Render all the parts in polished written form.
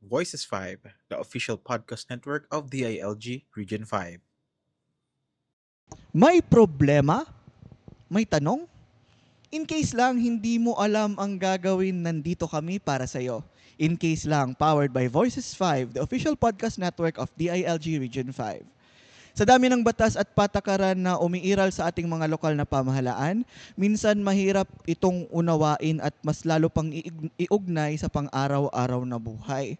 Voices 5, the official podcast network of DILG Region 5. May problema? May tanong? In case lang hindi mo alam ang gagawin, nandito kami para sa'yo. In case lang, powered by Voices 5, the official podcast network of DILG Region 5. Sa dami ng batas at patakaran na umiiral sa ating mga lokal na pamahalaan, minsan mahirap itong unawain at mas lalo pang iugnay sa pang-araw-araw na buhay.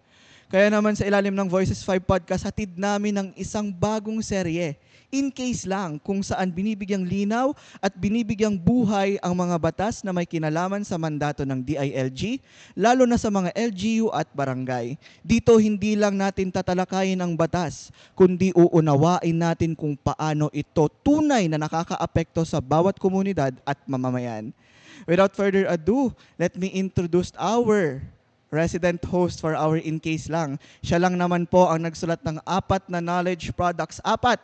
Kaya naman sa ilalim ng Voices 5 podcast, hatid namin ng isang bagong serye. In case lang kung saan binibigyang linaw at binibigyang buhay ang mga batas na may kinalaman sa mandato ng DILG, lalo na sa mga LGU at barangay. Dito hindi lang natin tatalakayin ang batas, kundi uunawain natin kung paano ito tunay na nakakaapekto sa bawat komunidad at mamamayan. Without further ado, let me introduce our resident host for our In Case Lang. Siya lang naman po ang nagsulat ng apat na knowledge products, apat,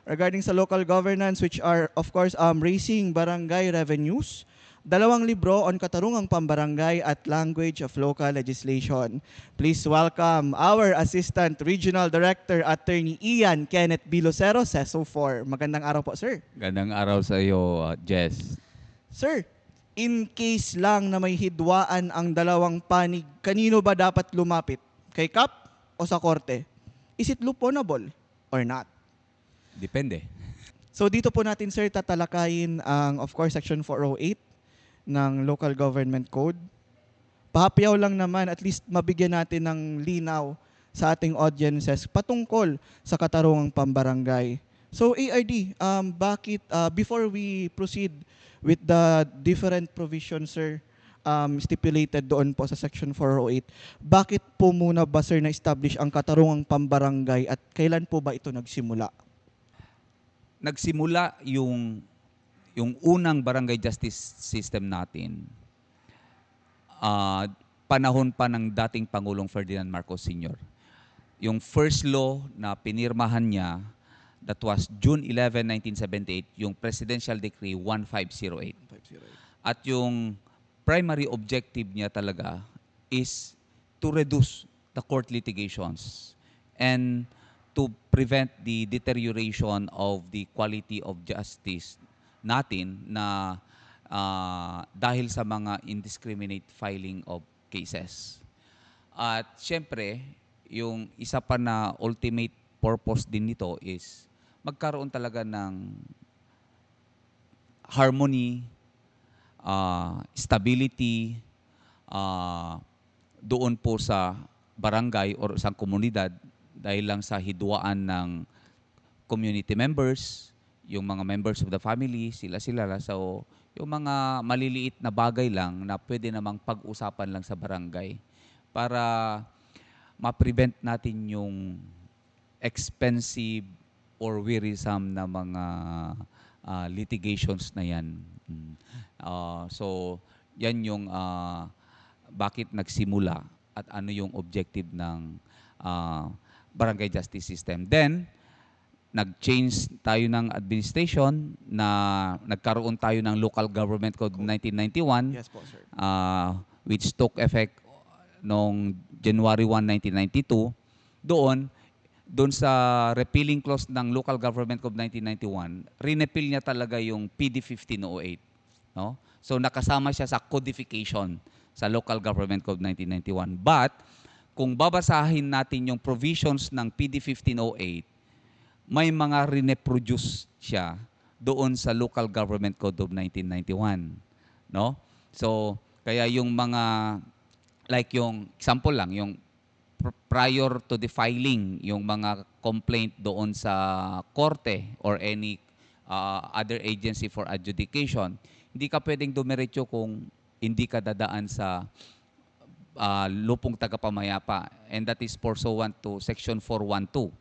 regarding sa local governance, which are, of course, raising barangay revenues, dalawang libro on katarungang pambarangay at language of local legislation. Please welcome our Assistant Regional Director, Attorney Ian Kenneth Bilocero, CESO 4. Magandang araw po, sir. Gandang araw sa iyo, Jess. Sir, in case lang na may hidwaan ang dalawang panig, kanino ba dapat lumapit? Kay Kap o sa korte? Is it loophole or not? Depende. So dito po natin, sir, tatalakayin ang, of course, Section 408 ng Local Government Code. Pahapyaw lang naman, at least mabigyan natin ng linaw sa ating audiences patungkol sa katarungang pambarangay. So ARD, bakit, before we proceed with the different provisions, sir, stipulated doon po sa Section 408, bakit po muna ba, sir, na-establish ang katarungang pambarangay at kailan po ba ito nagsimula? Nagsimula yung unang barangay justice system natin, panahon pa ng dating Pangulong Ferdinand Marcos Sr. Yung first law na pinirmahan niya, that was June 11, 1978, yung Presidential Decree 1508. At yung primary objective niya talaga is to reduce the court litigations and to prevent the deterioration of the quality of justice natin na dahil sa mga indiscriminate filing of cases. At syempre, yung isa pa na ultimate purpose din nito is magkaroon talaga ng harmony, stability doon po sa barangay or sa komunidad dahil lang sa hidwaan ng community members, yung mga members of the family, sila-sila. So, yung mga maliliit na bagay lang na pwede namang pag-usapan lang sa barangay para ma-prevent natin yung expensive or wearisome na mga litigations na yan. So, yan yung bakit nagsimula at ano yung objective ng barangay justice system. Then, nag-change tayo ng administration na nagkaroon tayo ng Local Government Code 1991, Yes po, sir. which took effect noong January 1, 1992. Doon sa repealing clause ng Local Government Code 1991, rinepeal niya talaga yung PD 1508. No? So nakasama siya sa codification sa Local Government Code 1991. But kung babasahin natin yung provisions ng PD 1508, may mga rineproduce siya doon sa Local Government Code of 1991. No? So, kaya yung mga, like yung, example lang, yung prior to the filing, yung mga complaint doon sa korte or any other agency for adjudication, hindi ka pwedeng dumiretso kung hindi ka dadaan sa lupong tagapamayapa. And that is pursuant to Section 412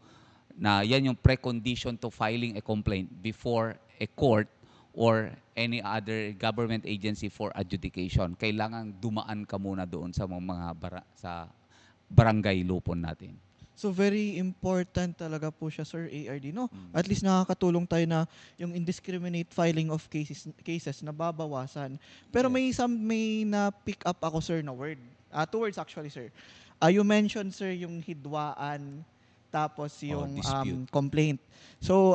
na yan yung precondition to filing a complaint before a court or any other government agency for adjudication. Kailangan dumaan ka muna doon sa mga sa barangay lupon natin. So very important talaga po siya, sir, ARD, no? At least nakakatulong tayo na yung indiscriminate filing of cases na babawasan. Pero Yes. may na pick up ako, sir, na word. Two words actually, sir. You mentioned, sir, yung hidwaan tapos O yung dispute. complaint. So,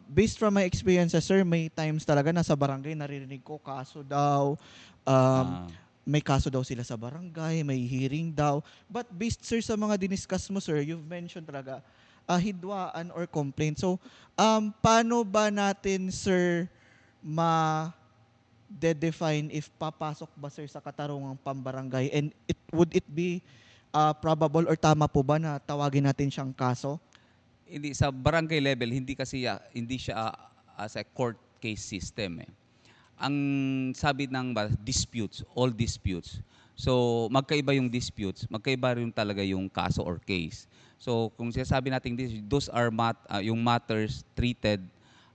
based from my experiences, sir, may times talaga na sa barangay naririnig ko kaso daw, um, Ah, may kaso daw sila sa barangay, may hearing daw. But based, sir, sa mga diniscuss mo, sir, you've mentioned talaga hidwaan or complaint. So, paano ba natin, sir, ma-define if papasok ba, sir, sa katarungang pambarangay? And would it be probable or tama po ba na tawagin natin siyang kaso? hindi sa barangay level hindi siya as a court case system eh. Ang sabi ng disputes, all disputes. So magkaiba yung disputes, magkaiba rin talaga yung kaso or case. So kung sinasabi natin those are yung matters treated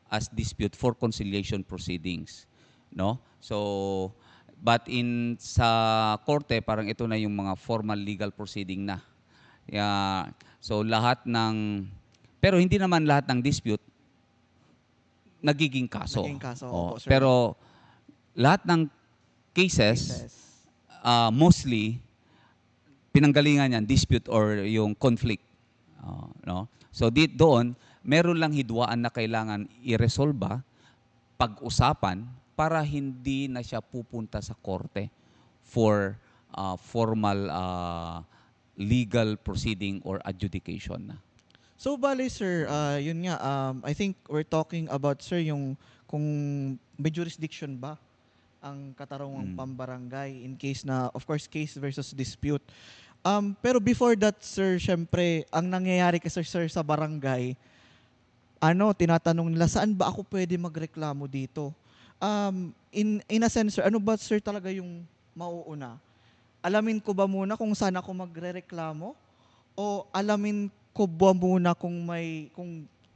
as dispute for conciliation proceedings, no? So but sa korte parang ito na yung mga formal legal proceeding na. Yeah, so lahat ng pero hindi naman lahat ng dispute nagiging kaso. Naging kaso, Oh, opo, sir. pero lahat ng cases, Cases. mostly pinanggalingan yan dispute or yung conflict. No? So doon meron lang hidwaan na kailangan iresolba, pag-usapan para hindi na siya pupunta sa korte for formal legal proceeding or adjudication na. So, bale, sir, yun nga, I think we're talking about, sir, yung kung may jurisdiction ba ang katarungang Mm. pambarangay in case na, of course, case versus dispute. Pero before that, sir, syempre, ang nangyayari kasi, sir, sa barangay, tinatanong nila, saan ba ako pwede magreklamo dito? In a sense, sir, ano ba, sir, talaga yung mauuna? Alamin ko ba muna kung saan ako magrereklamo? O alamin ko ba muna kung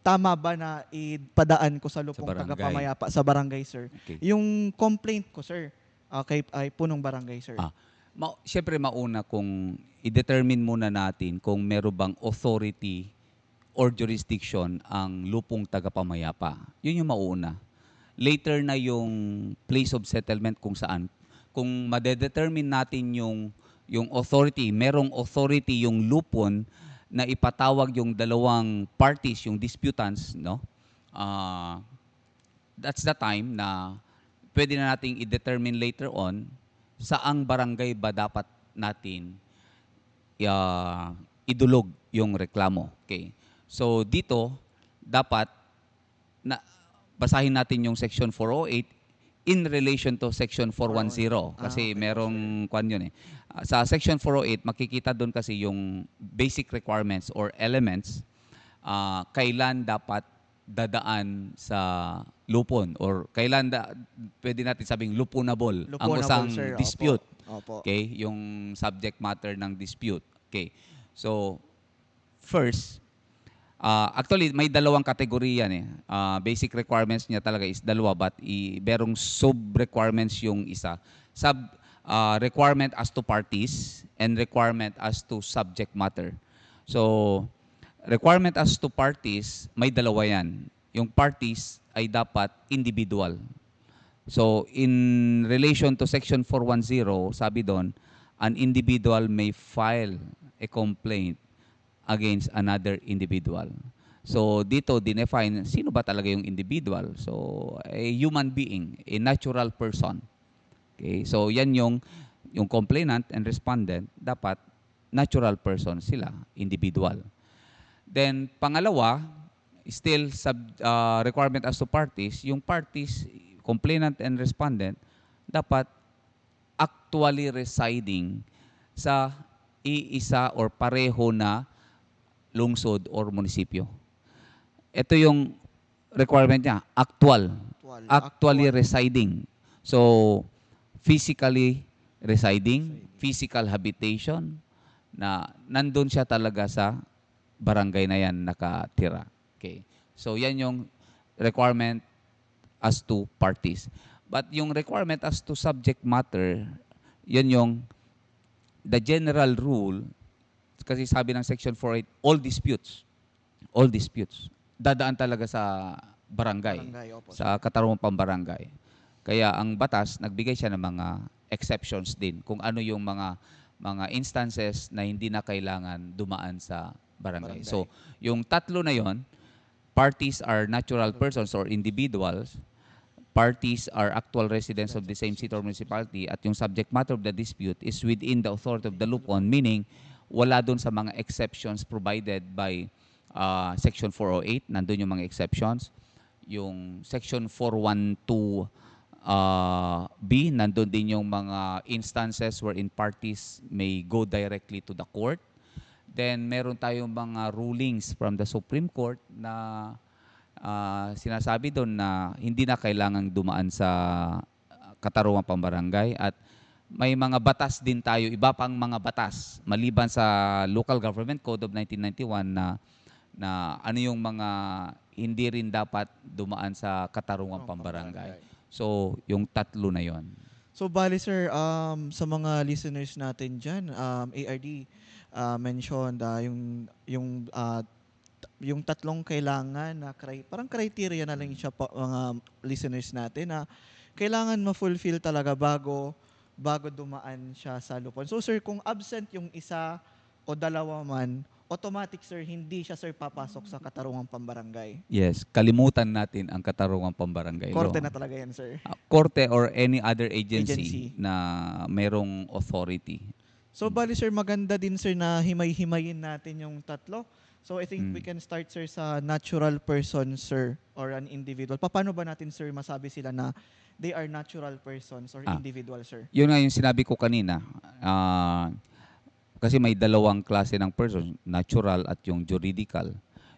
tama ba na ipadaan ko sa lupong barangay. tagapamayapa sa barangay, sir? Okay. Yung complaint ko, sir, ay punong barangay, sir. Siyempre mauna kung i-determine muna natin kung meron bang authority or jurisdiction ang lupong tagapamayapa. Yun yung mauuna. Later na yung place of settlement kung saan. Kung madedetermine natin yung authority, merong authority yung lupon na ipatawag yung dalawang parties, yung disputants, no? That's the time na pwede na nating i-determine later on saang barangay ba dapat natin idulog yung reklamo. Okay. So dito dapat na basahin natin yung section 408 in relation to section 410 kasi okay, merong kwan yun eh. Sa section 408 makikita doon kasi yung basic requirements or elements kailan dapat dadaan sa lupon or kailan pwede natin sabing luponable ang Luponable, usang sir. dispute. Opo. Okay, yung subject matter ng dispute. Okay. So first, actually may dalawang kategorya yan eh. Basic requirements niya talaga is dalawa but merong sub-requirements yung isa. Requirement as to parties and requirement as to subject matter. So requirement as to parties, may dalawa yan. Yung parties ay dapat individual. So, in relation to Section 410, sabi doon, an individual may file a complaint against another individual. So, dito, dinefine, sino ba talaga yung individual? So, a human being, a natural person. Okay? So, yan yung complainant and respondent, dapat natural person sila, individual. Then, pangalawa, still requirement as to parties, yung parties, complainant and respondent, dapat actually residing sa iisa or pareho na lungsod or munisipyo. Ito yung requirement niya, actually residing. So, physically residing, physical habitation, na nandun siya talaga sa barangay na yan nakatira. Okay. So, yan yung requirement as to parties. But yung requirement as to subject matter, yan yung the general rule, kasi sabi ng Section 48, all disputes, dadaan talaga sa barangay, Opo, sa katarungang pambarangay. Kaya ang batas, nagbigay siya ng mga exceptions din kung ano yung mga mga instances na hindi na kailangan dumaan sa barangay. Barangay. So, yung tatlo na yon, parties are natural persons or individuals, parties are actual residents of the same city or municipality, at yung subject matter of the dispute is within the authority of the lupon, meaning wala dun sa mga exceptions provided by Section 408, nandun yung mga exceptions. Yung Section 412 B, nandun din yung mga instances wherein parties may go directly to the court. Then meron tayong mga rulings from the Supreme Court na sinasabi doon na hindi na kailangang dumaan sa katarungan pambarangay, at may mga batas din tayo, iba pang mga batas maliban sa Local Government Code of 1991 na ano yung mga hindi rin dapat dumaan sa katarungan pambarangay. So, yung tatlo na yon. So bali sir, sa mga listeners natin diyan, ARD mentioned yung tatlong kailangan na parang criteria na lang siya pa, mga listeners natin na kailangan ma-fulfill talaga bago dumaan siya sa lupon. So sir, kung absent yung isa o dalawa man, automatic sir, hindi siya sir papasok sa katarungang pambarangay. Yes, kalimutan natin ang katarungan pambarangay law. Korte na talaga yan sir. Korte or any other agency, Agency. na merong authority. So bali sir, maganda din sir na himay-himayin natin yung tatlo. So I think we can start sir sa natural person sir or an individual. Paano ba natin sir masabi sila na they are natural persons or individual sir? Yun nga yung sinabi ko kanina. Kasi may dalawang klase ng person, natural at yung juridical.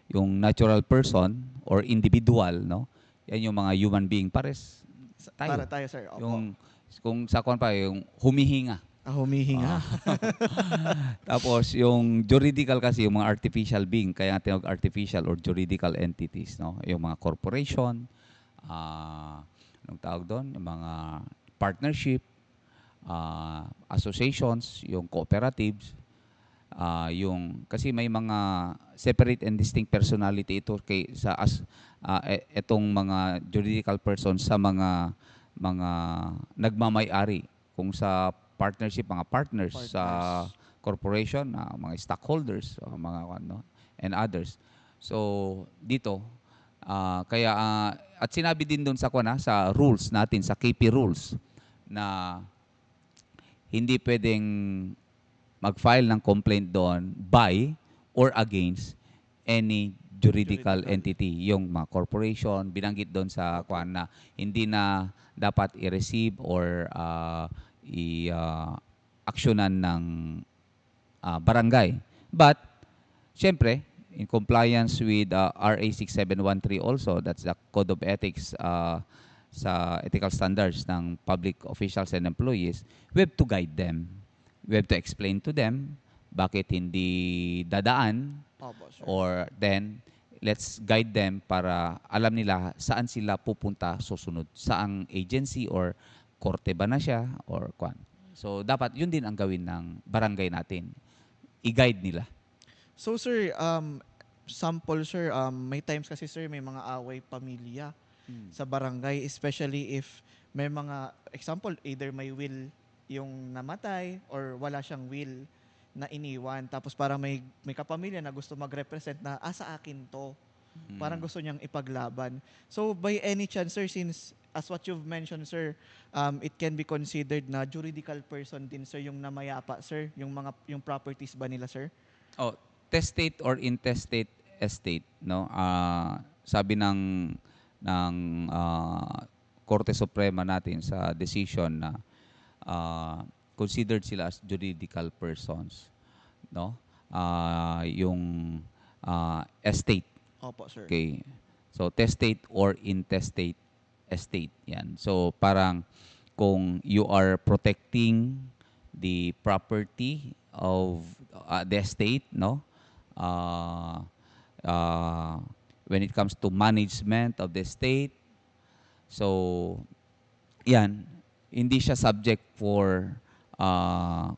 Yung natural person or individual, no? Yan yung mga human being, pares tayo. Para tayo sir. Opo. Yung kung sa pa yung humihinga. Humihinga. Tapos yung juridical kasi yung mga artificial being, kaya tinawag artificial or juridical entities, no? Yung mga corporation, anong tawag doon? Yung mga partnership, associations, yung cooperatives, yung kasi may mga separate and distinct personality ito etong mga juridical persons sa mga nagmamay-ari. Kung sa partnership, mga partners, sa corporation, mga stockholders, mga ano, and others. So dito kaya at sinabi din doon sa rules natin, sa KP rules, na hindi pwedeng mag-file ng complaint doon by or against any juridical entity. Yung mga corporation, binanggit doon sa na hindi na dapat i-receive or i-actionan ng barangay. But, syempre, in compliance with RA 6713 also, that's the Code of Ethics sa ethical standards ng public officials and employees, we have to guide them. We have to explain to them bakit hindi dadaan, Opo, sir. or then let's guide them para alam nila saan sila pupunta susunod, saang agency or korte ba na siya or kwan. So dapat yun din ang gawin ng barangay natin, i-guide nila. So sir, sample sir, may times kasi sir may mga away pamilya sa barangay, especially if may mga example, either may will yung namatay or wala siyang will na iniwan, tapos parang may kapamilya na gusto mag-represent na sa akin to. Parang gusto niyang ipaglaban. So by any chance sir, since as what you've mentioned sir, it can be considered na juridical person din sir yung namayapa sir, yung properties ba nila sir? Oh, testate or intestate estate, no? Sabi ng Korte Suprema natin sa decision na considered sila as juridical persons, no? Yung estate. Opo sir. Okay. So testate or intestate estate, yan. So parang kung you are protecting the property of the estate, no? When it comes to management of the estate, so yan, hindi siya subject for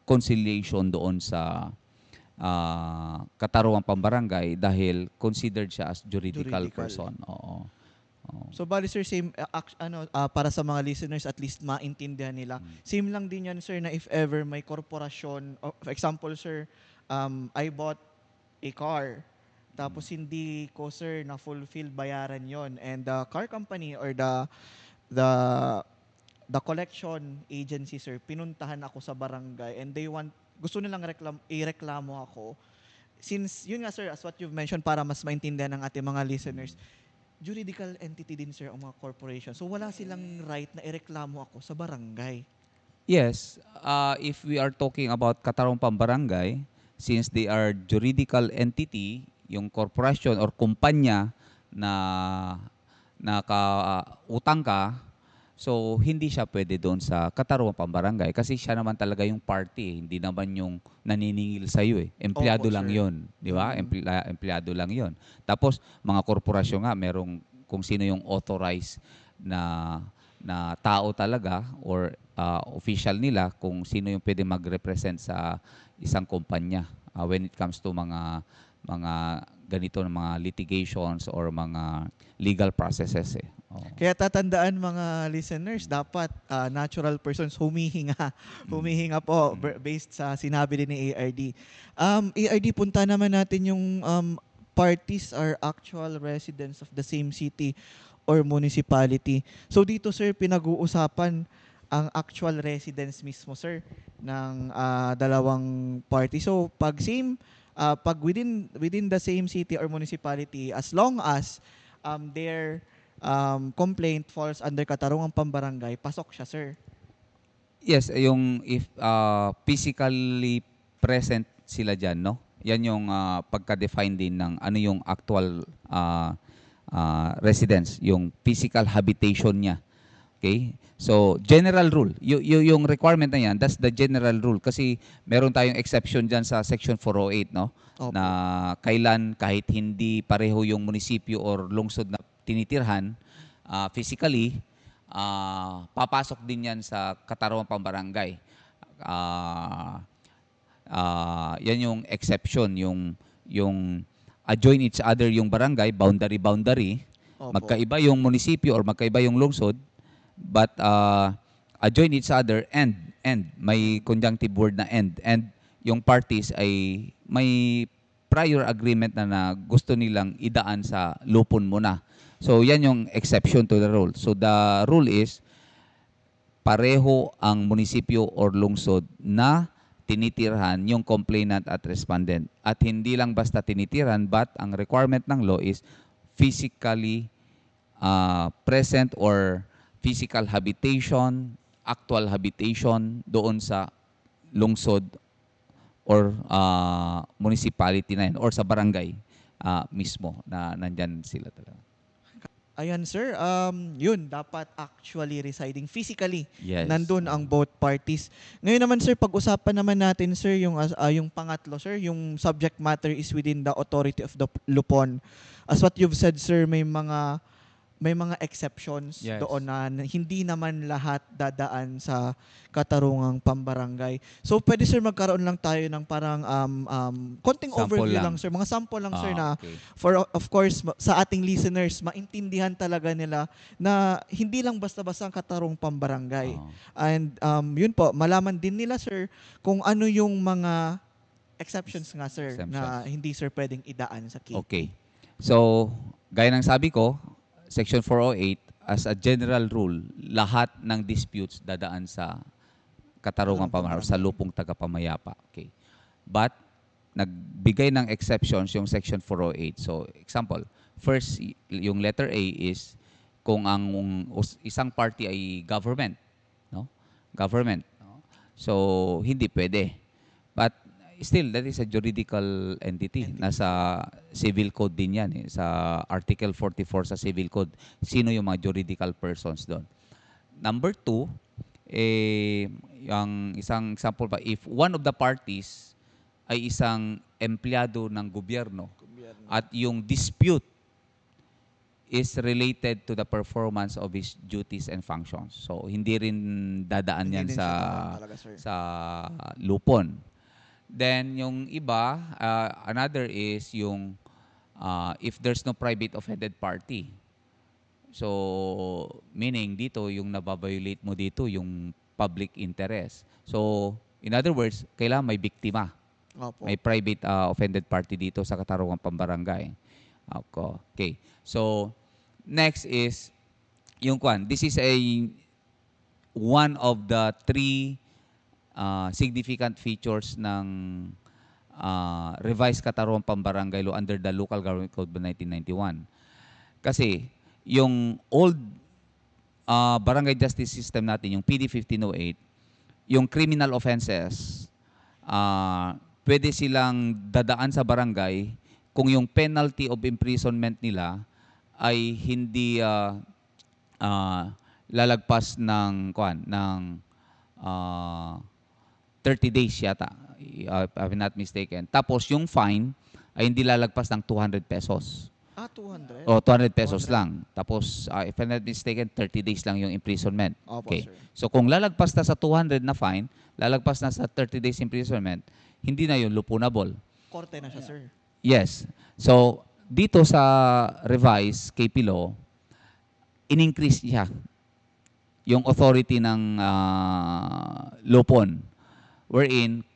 conciliation doon sa katarungang pambarangay dahil considered siya as juridical person. Oo. Oh. So bali sir, same para sa mga listeners at least maintindihan nila. Same lang din yan sir na if ever may korporasyon, for example sir, I bought a car. Tapos hindi ko sir na fulfill bayaran yon, and the car company or the the collection agency sir, pinuntahan ako sa barangay and they want, gusto nilang ireklamo ako. Since yun nga sir, as what you've mentioned, para mas maintindihan ng ating mga listeners, juridical entity din sir ang mga corporation. So wala silang right na ireklamo ako sa barangay. Yes, if we are talking about Katarong Pambarangay, since they are juridical entity, yung corporation or kumpanya na nakautang ka, so hindi siya pwede doon sa Katarong Pambarangay kasi siya naman talaga yung party, hindi naman yung naniningil sa iyo eh. Empleyado Opo, lang sir. 'yon, di ba? Empleyado lang 'yon. Tapos mga korporasyon nga merong kung sino yung authorized na tao talaga or official nila kung sino yung pwede mag-represent sa isang kumpanya when it comes to mga ganito ng mga litigations or mga legal processes eh. Oo. Kaya tatandaan mga listeners, dapat natural persons humihinga. Humihinga po based sa sinabi din ni ARD. ARD, punta naman natin yung parties are actual residents of the same city or municipality. So dito sir, pinag-uusapan ang actual residence mismo sir ng dalawang party. So pag within the same city or municipality, as long as their complaint falls under Katarungang Pambarangay, pasok siya sir. Yes, yung if physically present sila diyan, no? Yan yung pagka-define din ng ano yung actual residence, yung physical habitation niya. Okay? So, general rule. Yung requirement na yan, that's the general rule. Kasi meron tayong exception dyan sa Section 408, no? Opo. Na kailan kahit hindi pareho yung munisipyo or lungsod na tinitirhan physically, papasok din yan sa Katarungan Pambarangay. Yan yung exception, yung adjoin each other yung barangay, boundary. Opo. Magkaiba yung munisipyo or magkaiba yung lungsod, but adjoin each other and may conjunctive word na and yung parties ay may prior agreement na gusto nilang idaan sa lupon muna. So yan yung exception to the rule. So the rule is pareho ang munisipyo or lungsod na tinitirhan yung complainant at respondent. At hindi lang basta tinitirhan, but ang requirement ng law is physically present or physical habitation, actual habitation doon sa lungsod or municipality na yun or sa barangay mismo na nandyan sila talaga. Ayan sir, yun, dapat actually residing physically. Yes. Nandun ang both parties. Ngayon naman sir, pag-usapan naman natin sir yung pangatlo sir, yung subject matter is within the authority of the Lupon. As what you've said sir, may mga exceptions Yes. doon na hindi naman lahat dadaan sa Katarungang Pambarangay. So pwede sir magkaroon lang tayo ng parang konting Sample overview lang. lang sir, mga sample lang sir na Okay. for of course sa ating listeners maintindihan talaga nila na hindi lang basta-basta ang Katarungang Pambarangay. Oo. And yun po, malaman din nila sir kung ano yung mga exceptions nga sir na hindi sir pwedeng idaan sa KP. Okay. So, gaya ng sabi ko, Section 408, as a general rule, lahat ng disputes dadaan sa Katarungan Pambarangay, sa lupong tagapamayapa. Okay. But, nagbigay ng exceptions yung Section 408. So, example, first, yung letter A is kung ang isang party ay government, no? Government. No? So, hindi pwede. But, still, that is a juridical entity. Nasa civil code din yan. Eh. Sa Article 44 sa civil code, sino yung mga juridical persons doon. Number 2, yung isang example pa, if one of the parties ay isang empleyado ng gobyerno at yung dispute is related to the performance of his duties and functions. So, hindi rin dadaan Hindi yan din sa siya dadaan talaga, sir. sa lupon. Then, yung iba, another is yung if there's no private offended party. So, meaning dito, yung nababiolate mo dito, yung public interest. So, in other words, kailangan may biktima. Opo. May private offended party dito sa katarungang pambarangay. Okay. So, next is yung kwan. This is one of the three significant features ng revised katarungang pambarangay law under the Local Government Code of 1991. Kasi yung old barangay justice system natin, yung PD 1508, yung criminal offenses, pwede silang dadaan sa barangay kung yung penalty of imprisonment nila ay hindi lalagpas ng uh, 30 days yata, if I'm not mistaken. Tapos yung fine ay hindi lalagpas ng 200 pesos. 200? O 200 pesos 200. lang. Tapos if I'm not mistaken, 30 days lang yung imprisonment. Opo, Okay. sir. So kung lalagpas na sa 200 na fine, lalagpas na sa 30 days imprisonment, hindi na yun lupunable. Korte na siya, sir. Yes. So dito sa revised KP law, in-increase niya yung authority ng lupon, wherein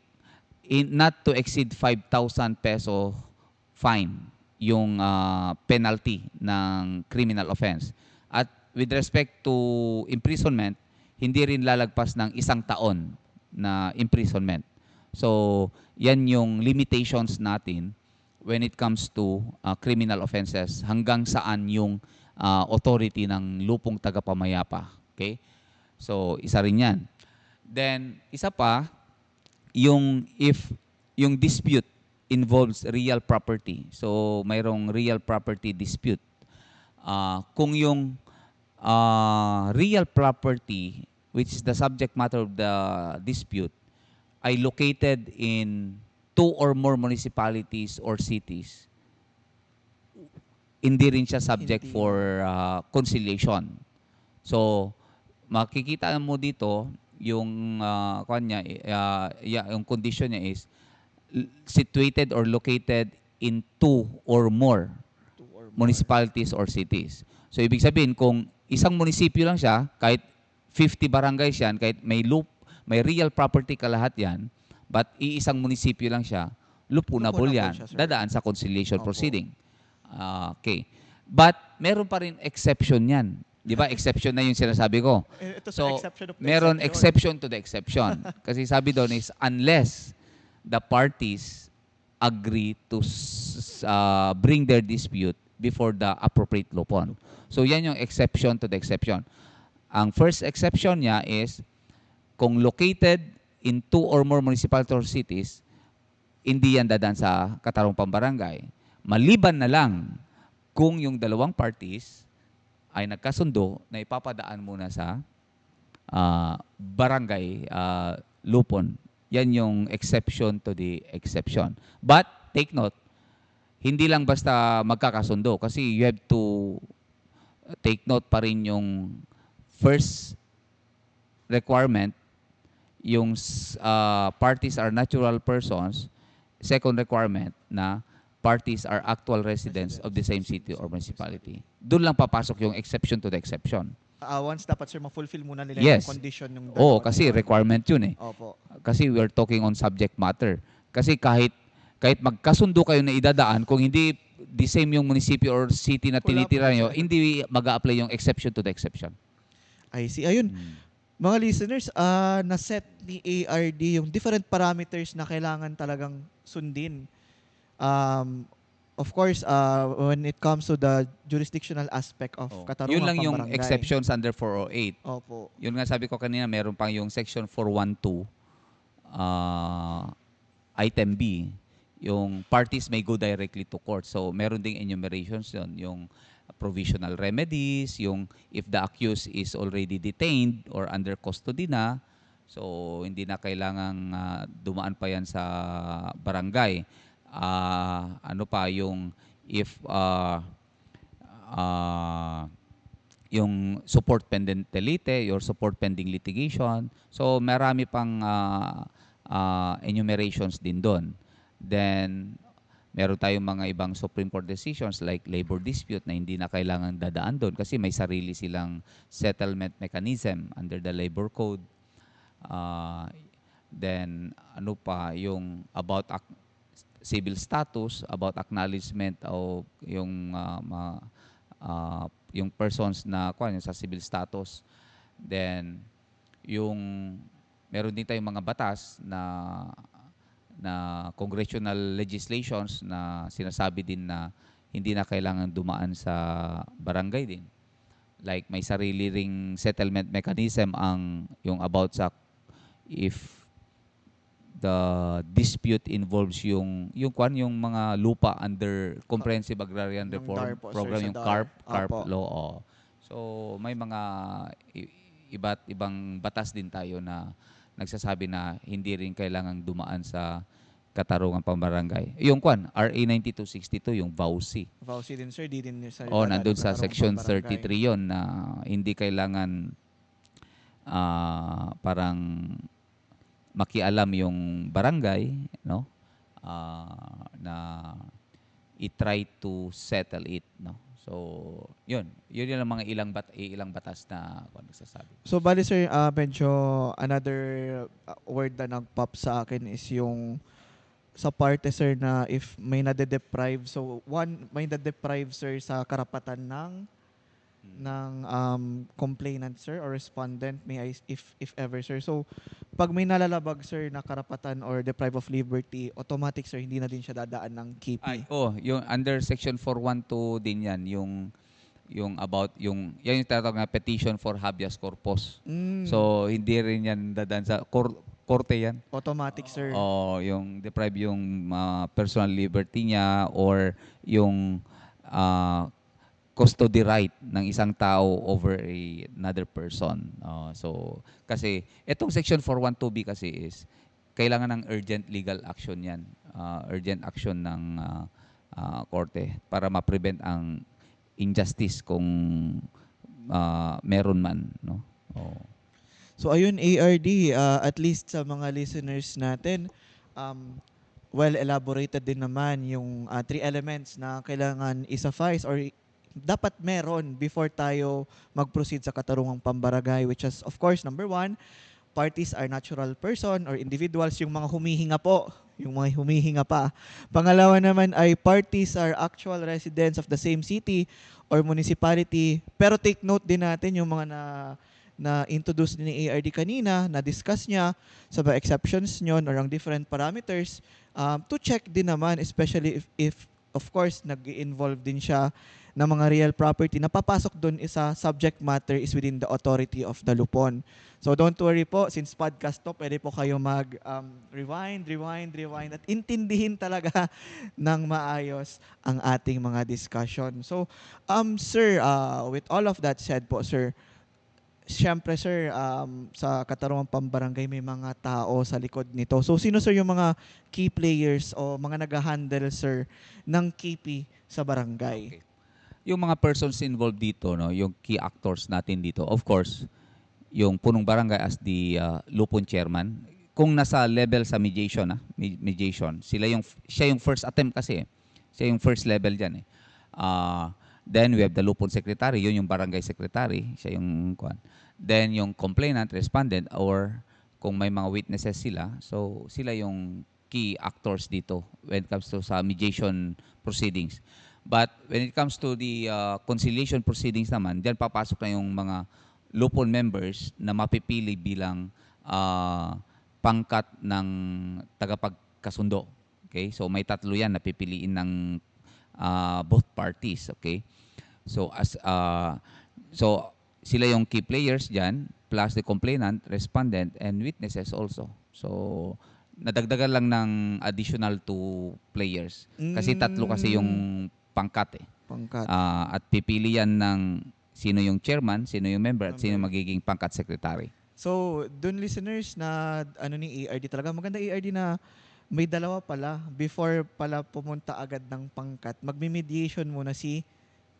not to exceed 5,000 peso fine yung penalty ng criminal offense. At with respect to imprisonment, hindi rin lalagpas ng 1 taon na imprisonment. So, yan yung limitations natin when it comes to criminal offenses, hanggang saan yung authority ng lupong tagapamayapa. Okay? So, isa rin yan. Then, isa pa, if yung dispute involves real property. So, mayroong real property dispute. Kung yung real property, which is the subject matter of the dispute, ay located in 2 or more municipalities or cities, hindi rin siya subject Hindi. for conciliation. So, makikita mo dito yung yung condition niya is situated or located in 2 or more 2 or more. municipalities or cities. So, ibig sabihin, kung isang munisipyo lang siya, kahit 50 barangays yan, kahit may real property ka lahat yan, but iisang munisipyo lang siya, lupunable Lupunable yan. siya, sir. Dadaan sa conciliation Opo. proceeding. Okay. But, meron pa rin exception yan. Di ba? Exception na yung sinasabi ko. Ito So, sa exception of the meron exception. exception to the exception. Kasi sabi doon is, unless the parties agree to bring their dispute before the appropriate lupon. So, yan yung exception to the exception. Ang first exception niya is, kung located in 2 or more municipalities or cities, hindi yan dadaan sa katarong pambarangay. Maliban na lang kung yung dalawang parties ay nagkasundo na ipapadaan muna sa barangay lupon. Yan yung exception to the exception. But, take note, hindi lang basta magkakasundo kasi you have to take note pa rin yung first requirement, yung parties are natural persons. Second requirement na parties are actual residents of the same city or municipality. Doon lang papasok yung exception to the exception. Once dapat, sir, ma-fulfill muna nila Yes. yung condition yung Oo, dalawa kasi requirement. requirement yun eh. Opo. Kasi we are talking on subject matter. Kasi kahit magkasundo kayo na idadaan, kung hindi the same yung munisipyo or city na Wala tinitira po, nyo, sir. hindi mag-a-apply yung exception to the exception. I see. Ayun. Mga listeners, na-set ni ARD yung different parameters na kailangan talagang sundin. Of course, when it comes to the jurisdictional aspect of katarungang Yun lang yung pambarangay. exceptions under 408. Opo. Yun nga sabi ko kanina, meron pang yung section 412, item B, yung parties may go directly to court. So, meron ding enumerations yun. Yung provisional remedies, yung if the accused is already detained or under custody na, so hindi na kailangang dumaan pa yan sa barangay. Ano pa, yung if yung support pending delite, your support pending litigation. So, marami pang enumerations din doon. Then, Meron tayong mga ibang Supreme Court decisions like labor dispute na hindi na kailangan dadaan doon kasi may sarili silang settlement mechanism under the labor code. Ah, then ano pa yung about civil status, about acknowledgement o yung persons na yung sa civil status. Then yung meron din tayong mga batas na congressional legislations na sinasabi din na hindi na kailangan dumaan sa barangay din. Like may sarili ring settlement mechanism ang yung about sa if the dispute involves yung mga lupa under Comprehensive Agrarian Yung Reform DAR po, sir, Program, sa yung DAR. CARP Apo. law. So may mga iba't ibang batas din tayo na nagsasabi na hindi rin kailangang dumaan sa katarungan pambarangay. Yung RA 9262, yung VAUSI. Vowsy din, sir. Di din sa Nandun sa katarungang Section pambarangay. 33 yon na hindi kailangan parang makialam yung barangay, no? Na i-try to settle it, no? So, yun yung mga ilang batas na ako nagsasabi. So, bali, sir, medyo another word na nag-pop sa akin is yung sa parte, sir, na if may nade-deprive. So, may nade-deprive, sir, sa karapatan ng complainant, sir, or respondent, may I, if ever, sir. So, pag may nalalabag, sir, na karapatan or deprive of liberty, automatic, sir, hindi na din siya dadaan ng KP. Yung under Section 412 din yan, yung about yan yung tinatawag na petition for habeas corpus. So, hindi rin yan dadaan sa korte yan. Automatic, sir. Yung deprive yung personal liberty niya or yung custody right ng isang tao over another person. So, kasi itong Section 412B kasi is kailangan ng urgent legal action yan. Urgent action ng korte para ma-prevent ang injustice kung meron man. No? So ayun, ARD, at least sa mga listeners natin, well elaborated din naman yung three elements na kailangan i-suffice or dapat meron before tayo mag-proceed sa katarungang pambarangay, which is of course number 1, parties are natural person or individuals, yung mga humihinga po, yung mga humihinga pa. Pangalawa naman ay parties are actual residents of the same city or municipality. Pero take note din natin yung mga na introduce ni ARD kanina, na discuss niya sa mga exceptions nyo or ang different parameters, to check din naman, especially if of course nag-involve din siya ng mga real property na papasok doon isa subject matter is within the authority of the lupon. So don't worry po, since podcast to, pwede po kayo rewind at intindihin talaga ng maayos ang ating mga discussion. So sir, with all of that said po, sir, siyempre, sir, sa katarungang pambarangay may mga tao sa likod nito. So sino, sir, yung mga key players o mga nag-handle, sir, ng KP sa barangay? Okay. Yung mga persons involved dito, no, yung key actors natin dito, of course, yung punong barangay as the lupon chairman. Kung nasa level sa mediation, mediation, siya yung first attempt kasi. Siya yung first level diyan eh. Then we have the lupon secretary, yun yung barangay secretary, siya yung Then yung complainant, respondent, or kung may mga witnesses sila, so sila yung key actors dito when it comes to sa mediation proceedings. But when it comes to the conciliation proceedings naman, diyan papasok na yung mga lupon members na mapipili bilang pangkat ng tagapagkasundo. Okay? So may tatlo yan na pipiliin ng both parties, okay? So sila yung key players diyan plus the complainant, respondent and witnesses also. So nadagdagan lang ng additional 2 players kasi tatlo kasi yung pangkat eh. Pangkat. At pipili yan ng sino yung chairman, sino yung member at sino magiging pangkat secretary. So, dun listeners na ni ARD talaga, maganda ARD na may dalawa pala before pala pumunta agad ng pangkat. Magme-mediation muna si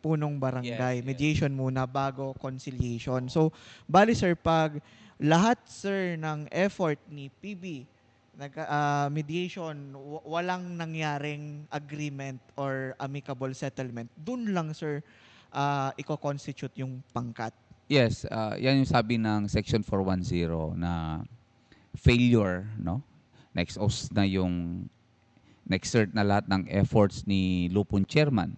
punong barangay. Yes. Mediation muna bago conciliation. So, bali sir, pag lahat sir ng effort ni PB mediation, walang nangyaring agreement or amicable settlement, dun lang sir iko-constitute yung pangkat. Yes, yan yung sabi ng Section 410 na failure, no? Na-exhaust na yung na-exert na lahat ng efforts ni Lupon chairman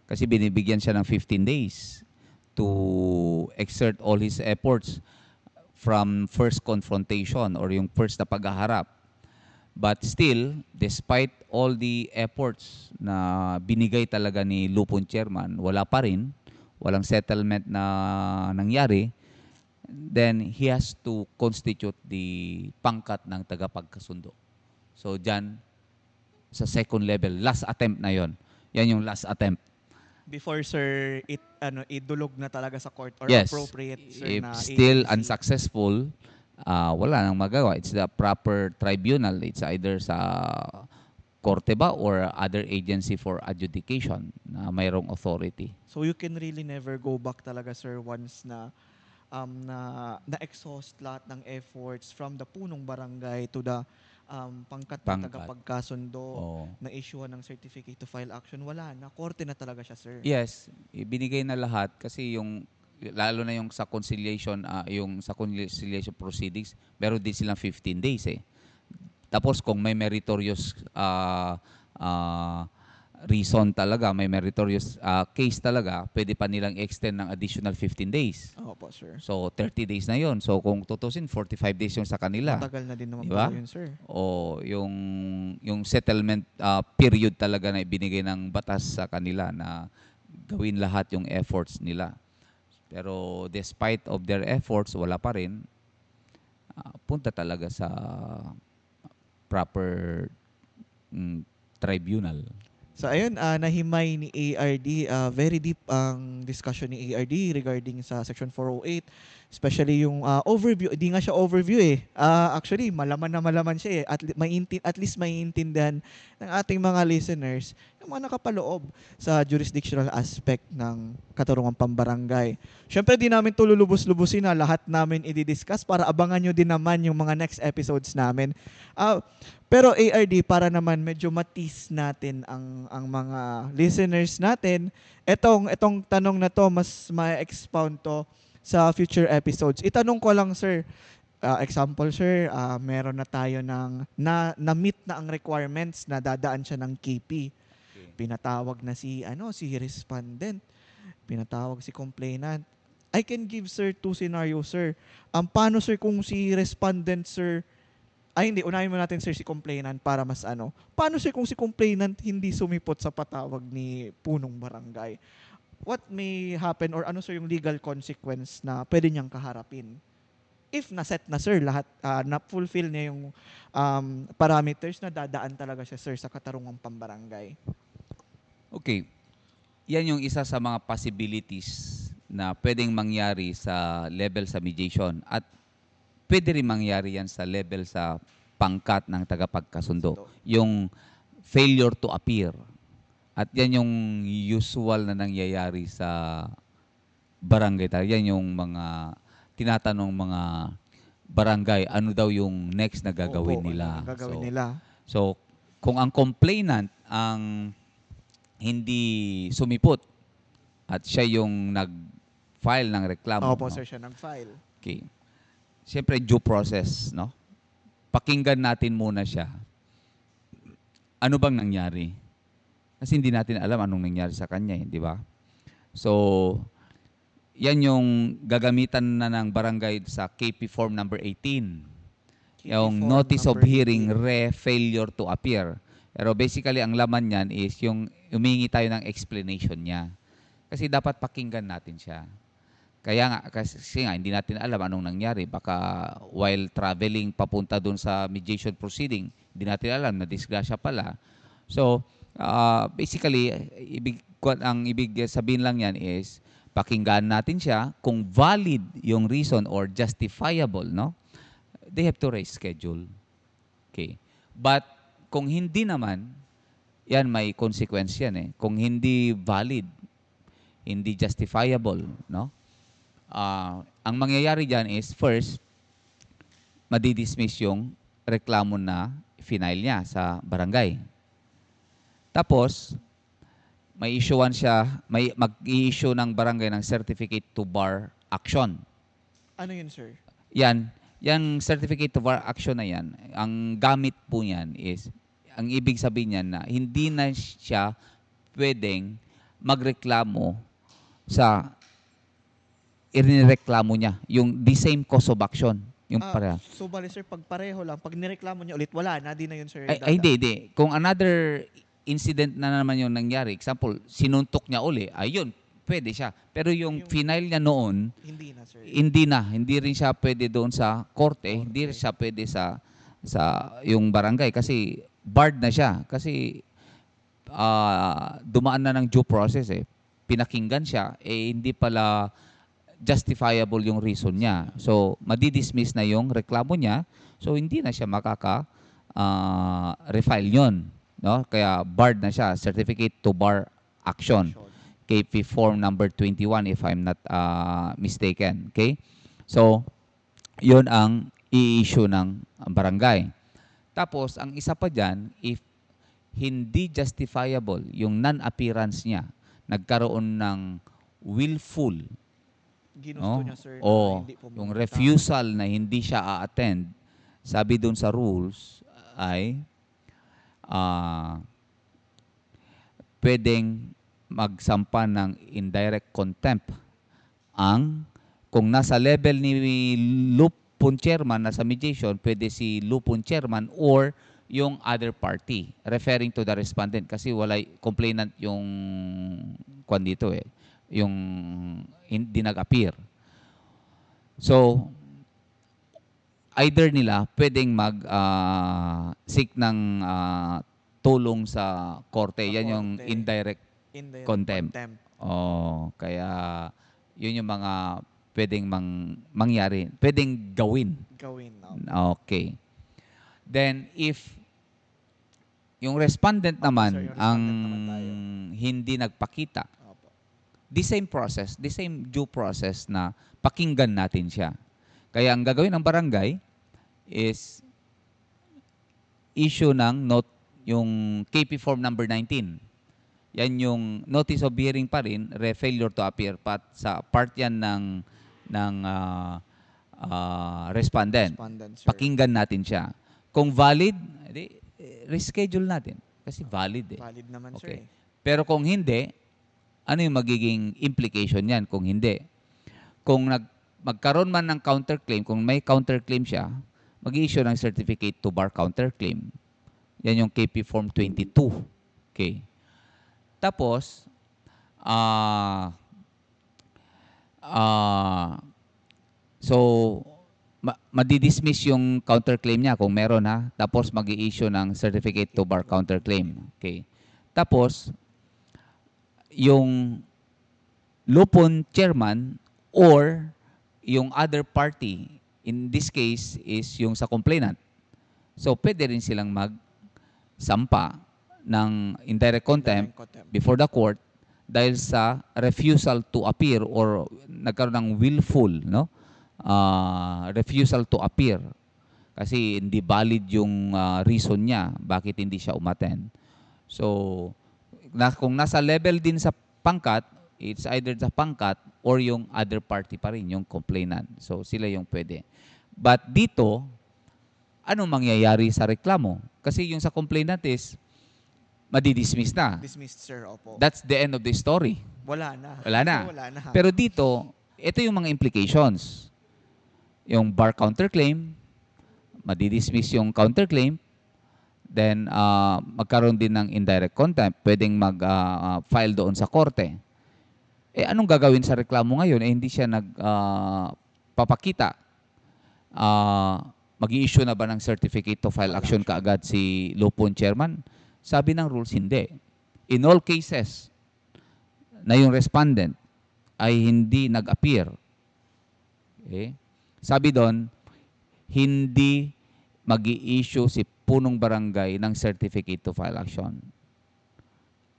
kasi binibigyan siya ng 15 days to exert all his efforts from first confrontation or yung first na paghaharap. But still, despite all the efforts na binigay talaga ni Lupon chairman, wala pa rin, walang settlement na nangyari, then he has to constitute the pangkat ng tagapagkasundo. So dyan, sa second level, last attempt na yon. Yan yung last attempt. Before sir idulog na talaga sa court or Yes. appropriate sir If na still agency. unsuccessful, wala nang magawa. It's the proper tribunal. It's either sa korte ba or other agency for adjudication na mayroong authority. So you can really never go back talaga sir once na na-exhaust lahat ng efforts from the punong barangay to the pangkat ng Pangkat. tagapagkasundo, Oo. na issue ng certificate to file action, wala na. Korte na talaga siya sir. Yes, ibinigay na lahat kasi yung lalo na yung sa conciliation proceedings, meron din silang 15 days eh. Tapos kung may meritorious reason talaga, may meritorious case talaga, pwede pa nilang extend ng additional 15 days. Opo sir. So 30 days na yon. So kung tutusin 45 days yung sa kanila. Matagal na din naman Diba? po yun sir. O yung settlement period talaga na ibinigay ng batas sa kanila na gawin lahat yung efforts nila. Pero despite of their efforts, wala pa rin. Punta talaga sa proper tribunal. So ayun, nahimay ni ARD, very deep ang discussion ni ARD regarding sa Section 408, especially yung overview. Hindi nga siya overview eh. Actually, malaman siya eh. At least maiintindihan ng ating mga listeners yung mga nakapaloob sa jurisdictional aspect ng katarungang pambarangay. Siyempre, di namin ito lulubos-lubusin na lahat namin i-discuss para abangan nyo din naman yung mga next episodes namin. Pero ARD, para naman medyo matis natin ang mga listeners natin, etong tanong na to, mas ma-expound to sa future episodes. Itanong ko lang, sir, example, sir, meron na tayo ng na-meet na ang requirements na dadaan siya ng KP. Pinatawag na si respondent, pinatawag si complainant. I can give, sir, two scenarios, sir. Paano, sir, kung si respondent, sir, hindi, unahin mo natin sir si complainant para mas Paano sir kung si complainant hindi sumipot sa patawag ni punong barangay? What may happen or ano sir yung legal consequence na pwede niyang kaharapin? If na-set na sir lahat, na-fulfill niya yung parameters na dadaan talaga siya sir sa katarungang pambarangay. Okay. Yan yung isa sa mga possibilities na pwedeng mangyari sa level sa mediation at pwede rin mangyari yan sa level sa pangkat ng tagapagkasundo. Yung failure to appear. At yan yung usual na nangyayari sa barangay. Yan yung mga tinatanong mga barangay, ano daw yung next na gagawin Opo, nila. ano gagawin nila? So, kung ang complainant ang hindi sumipot at siya yung nag-file ng reklamo. Opo, no? sir, siya nag-file. Okay. Siyempre, due process, no? Pakinggan natin muna siya. Ano bang nangyari? Kasi hindi natin alam anong nangyari sa kanya, di ba? So, yan yung gagamitan na ng barangay sa KP Form number 18. Yung form Notice of number Hearing 18. Failure to Appear. Pero basically, ang laman niyan is yung humingi tayo ng explanation niya. Kasi dapat pakinggan natin siya. Kaya nga, kasi nga, hindi natin alam anong nangyari. Baka while traveling papunta dun sa mediation proceeding, hindi natin alam na disgrasya pala. So, basically, ang ibig sabihin lang yan is, pakinggan natin siya kung valid yung reason or justifiable, no? They have to reschedule. Okay. But kung hindi naman, yan may consequence yan eh. Kung hindi valid, hindi justifiable, no? Ang mangyayari dyan is first, madidismiss yung reklamo na final niya sa barangay. Tapos, may mag-i-issue ng barangay ng certificate to bar action. Ano yun, sir? Yung certificate to bar action na yan, ang gamit po niyan is, ang ibig sabihin niyan na hindi na siya pwedeng magreklamo sa inireklamo niya, yung the same cause of action. Yung pareha. So, bali, sir, pag pareho lang, pag nireklamo niya ulit, wala na, di na yun, sir. Hindi. Kung another incident na naman yung nangyari, example, sinuntok niya uli, ayun, pwede siya. Pero yung final niya noon, Hindi na, sir. hindi rin siya pwede doon sa korte, hindi rin siya pwede sa yung barangay kasi barred na siya. Kasi dumaan na ng due process eh. Pinakinggan siya, hindi pala justifiable yung reason niya. So, madidismiss na yung reklamo niya. So, hindi na siya refile yun. No? Kaya barred na siya. Certificate to bar action. KP form number 21 if I'm not mistaken. Okay? So, yun ang i-issue ng barangay. Tapos, ang isa pa dyan, if hindi justifiable yung non-appearance niya, nagkaroon ng willful, Ginusto niya, sir, na o hindi pumunta. yung refusal na hindi siya a-attend, sabi dun sa rules ay pwedeng magsampa ng indirect contempt kung nasa level ni Lupon chairman, nasa mediation, pwede si Lupon chairman or yung other party, referring to the respondent kasi wala complainant yung kwan dito yung hindi nag-appear. So, either nila pwedeng seek ng tulong sa korte. Yan yung indirect contempt. Kaya yun yung mga pwedeng mangyari. Pwedeng gawin. Okay. Then, if yung respondent naman sir, yung ang respondent naman tayo. hindi nagpakita, the same process, the same due process na pakinggan natin siya. Kaya ang gagawin ng barangay is issue ng yung KP form number 19. Yan yung notice of hearing pa rin, failure to appear, sa part yan ng respondent. Sir. Pakinggan natin siya. Kung valid, reschedule natin. Kasi valid Valid naman, Okay. sir. Pero kung hindi, ano yung magiging implication yan kung hindi? Kung magkaroon man ng counterclaim, kung may counterclaim siya, mag-i-issue ng certificate to bar counterclaim. Yan yung KP Form 22. Okay. Tapos, so, madidismiss yung counterclaim niya kung meron Tapos mag-i-issue ng certificate to bar counterclaim. Okay. Tapos, yung Lupon chairman or yung other party, in this case is yung sa complainant. So, pwede rin silang magsampa ng indirect contempt before the court dahil sa refusal to appear or nagkaroon ng willful, refusal to appear. Kasi hindi valid yung reason niya bakit hindi siya umattend. So, kung nasa level din sa pangkat, it's either sa pangkat or yung other party pa rin, yung complainant. So, sila yung pwede. But dito, anong mangyayari sa reklamo? Kasi yung sa complainant is, madidismiss na. Dismissed, sir. Opo. That's the end of the story. Wala na. Wala na. Wala na. Pero dito, ito yung mga implications. Yung bar counterclaim, madidismiss yung counterclaim, then magkaroon din ng indirect contempt, pwedeng mag-file doon sa korte. Anong gagawin sa reklamo ngayon? Hindi siya nagpapakita. Mag-i-issue na ba ng certificate to file action kaagad si Lupon chairman? Sabi ng rules, hindi. In all cases na yung respondent ay hindi nag-appear, sabi doon, hindi mag-i-issue si punong barangay ng certificate to file action.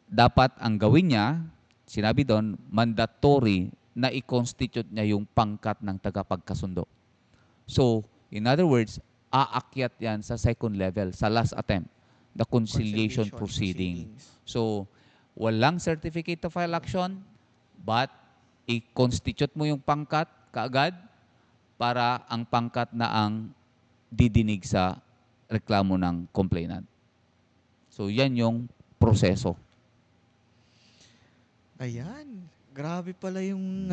Dapat ang gawin niya, sinabi doon, mandatory na i-constitute niya yung pangkat ng tagapagkasundo. So, in other words, aakyat yan sa second level, sa last attempt, the conciliation Conciliation proceeding. proceedings. So, walang certificate to file action, but i-constitute mo yung pangkat kaagad para ang pangkat na ang didinig sa reklamo ng complainant. So, yan yung proseso. Ayan. Grabe pala yung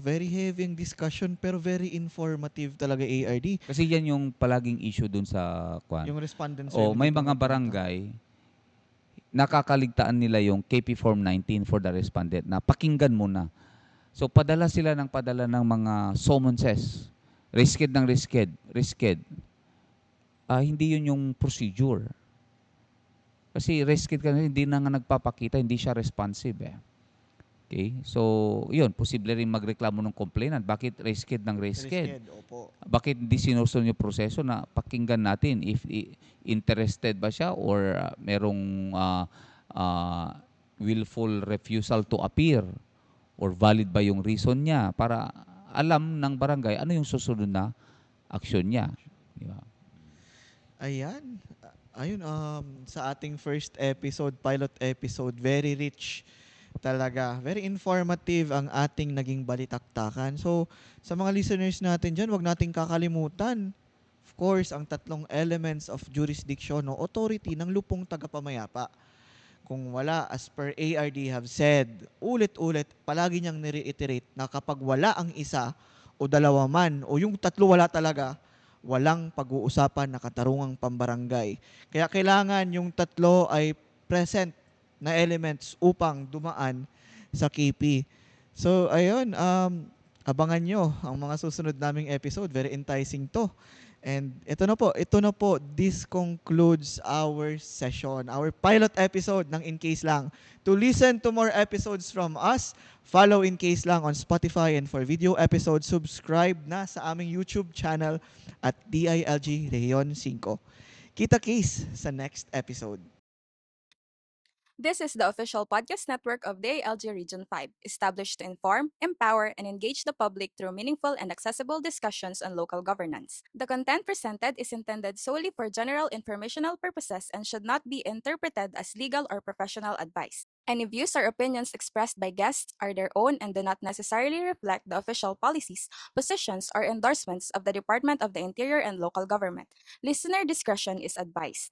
very heavy yung discussion pero very informative talaga ARD. Kasi yan yung palaging issue dun sa kwan. Yung respondent O may dito mga nagpunta. barangay, nakakaligtaan nila yung KP Form 19 for the respondent na pakinggan mo na. So padala ng mga summonses. Risked ng risked. Hindi yun yung procedure. Kasi risked ka na, hindi na nga nagpapakita, hindi siya responsive eh. Okay? So, yun, posible rin magreklamo ng complainant. Bakit risked ng risked? Risked, opo. Bakit hindi sinusunod yung proseso na pakinggan natin if interested ba siya or merong willful refusal to appear or valid ba yung reason niya para alam ng barangay ano yung susunod na aksyon niya. Di ba? Ayan. Ayun, sa ating first episode, pilot episode, very rich talaga. Very informative ang ating naging balitaktakan. So, sa mga listeners natin dyan, wag nating kakalimutan. Of course, ang tatlong elements of jurisdiction o authority ng lupong tagapamayapa. Kung wala, as per ARD have said, ulit-ulit, palagi niyang nire-iterate na kapag wala ang isa o dalawa man, o yung tatlo wala talaga, walang pag-uusapan na katarungang pambarangay. Kaya kailangan yung tatlo ay present na elements upang dumaan sa KP. So, ayun, abangan nyo ang mga susunod naming episode. Very enticing to. And ito na po, this concludes our session, our pilot episode ng In Case Lang. To listen to more episodes from us, follow In Case Lang on Spotify, and for video episodes, subscribe na sa aming YouTube channel at DILG Region 5. Kita case sa next episode. This is the official podcast network of the ALG Region 5, established to inform, empower, and engage the public through meaningful and accessible discussions on local governance. The content presented is intended solely for general informational purposes and should not be interpreted as legal or professional advice. Any views or opinions expressed by guests are their own and do not necessarily reflect the official policies, positions, or endorsements of the Department of the Interior and Local Government. Listener discretion is advised.